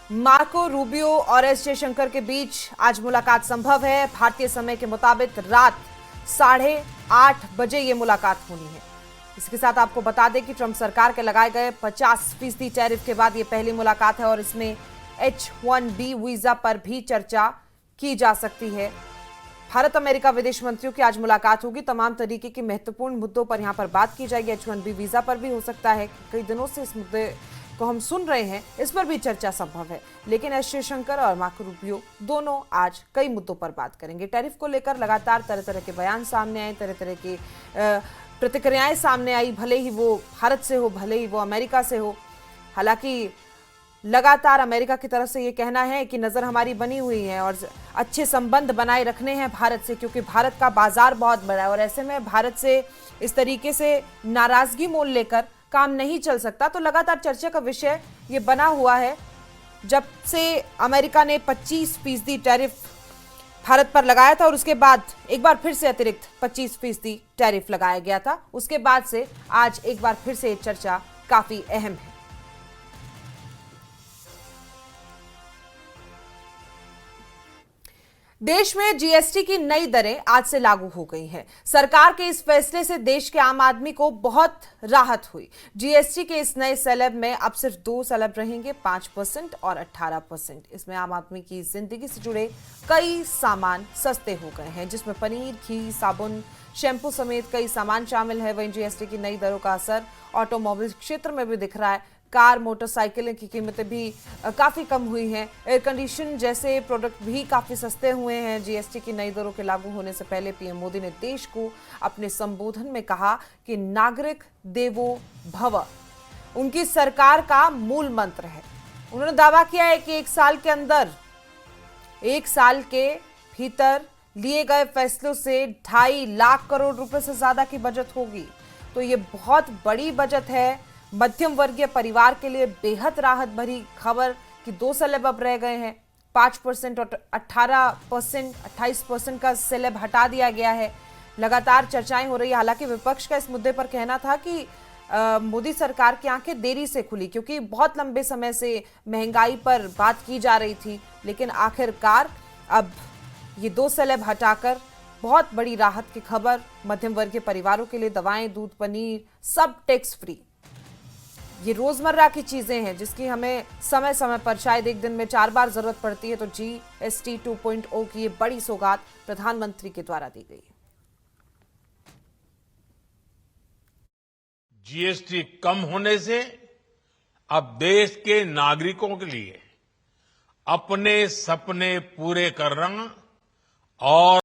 Marco Rubio और S Jaishankar के बीच आज मुलाकात संभव है। भारतीय समय के मुताबिक रात 8:30 बजे ये मुलाकात होनी है। इसके साथ आपको बता दें कि ट्रंप सरकार के लगाए गए 50% टैरिफ के बाद ये पहली मुलाकात है और इसमें H-1B वीजा पर भी चर्चा की जा सकती है। भारत अमेरिका विदेश मंत्रियों की आज मुलाकात होगी। तमाम तरीके के महत्वपूर्ण मुद्दों पर यहां पर बात की जाएगी। H-1B वीजा पर भी हो सकता है। कई दिनों से इस मुद्दे को हम सुन रहे हैं, इस पर भी चर्चा संभव है। लेकिन एस जयशंकर और मार्को रूबियो दोनों आज कई मुद्दों पर बात करेंगे। टैरिफ को लेकर लगातार तरह तरह के बयान सामने आए, तरह तरह की प्रतिक्रियाएं सामने आई, भले ही वो भारत से हो, भले ही वो अमेरिका से हो। हालांकि लगातार अमेरिका की तरफ से ये कहना है कि नजर हमारी बनी हुई है और अच्छे संबंध बनाए रखने हैं भारत से, क्योंकि भारत का बाजार बहुत बड़ा है और ऐसे में भारत से इस तरीके से नाराजगी मोल लेकर काम नहीं चल सकता। तो लगातार चर्चा का विषय ये बना हुआ है। जब से अमेरिका ने 25% टैरिफ भारत पर लगाया था और उसके बाद एक बार फिर से अतिरिक्त 25% टैरिफ लगाया गया था, उसके बाद से आज एक बार फिर से चर्चा काफी अहम है। देश में जीएसटी की नई दरें आज से लागू हो गई हैं। सरकार के इस फैसले से देश के आम आदमी को बहुत राहत हुई। जीएसटी के इस नए स्लैब में अब सिर्फ 2 स्लैब रहेंगे, 5% और 18%। इसमें आम आदमी की जिंदगी से जुड़े कई सामान सस्ते हो गए हैं, जिसमें पनीर, घी, साबुन, शैम्पू समेत कई सामान शामिल है। वहीं जीएसटी की नई दरों का असर ऑटोमोबाइल क्षेत्र में भी दिख रहा है। कार, मोटरसाइकिल की कीमतें भी काफ़ी कम हुई हैं। एयर कंडीशन जैसे प्रोडक्ट भी काफ़ी सस्ते हुए हैं। जीएसटी की नई दरों के लागू होने से पहले पीएम मोदी ने देश को अपने संबोधन में कहा कि नागरिक देवो भव उनकी सरकार का मूल मंत्र है। उन्होंने दावा किया है कि एक साल के भीतर लिए गए फैसलों से 2.5 लाख करोड़ रुपए से ज्यादा की बचत होगी। तो ये बहुत बड़ी बचत है। मध्यम वर्गीय परिवार के लिए बेहद राहत भरी खबर कि 2 स्लैब अब रह गए हैं। 5% और 18%, 28% का स्लैब हटा दिया गया है। लगातार चर्चाएं हो रही है। हालांकि विपक्ष का इस मुद्दे पर कहना था कि मोदी सरकार की आंखें देरी से खुली, क्योंकि बहुत लंबे समय से महंगाई पर बात की जा रही थी। लेकिन आखिरकार अब ये 2 स्लैब हटाकर बहुत बड़ी राहत की खबर। मध्यम वर्गीय परिवारों के लिए दवाएं, दूध, पनीर सब टैक्स फ्री। ये रोजमर्रा की चीजें हैं जिसकी हमें समय समय पर शायद एक दिन में 4 बार जरूरत पड़ती है। तो जीएसटी 2.0 की ये बड़ी सौगात प्रधानमंत्री के द्वारा दी गई। जीएसटी कम होने से अब देश के नागरिकों के लिए अपने सपने पूरे करना और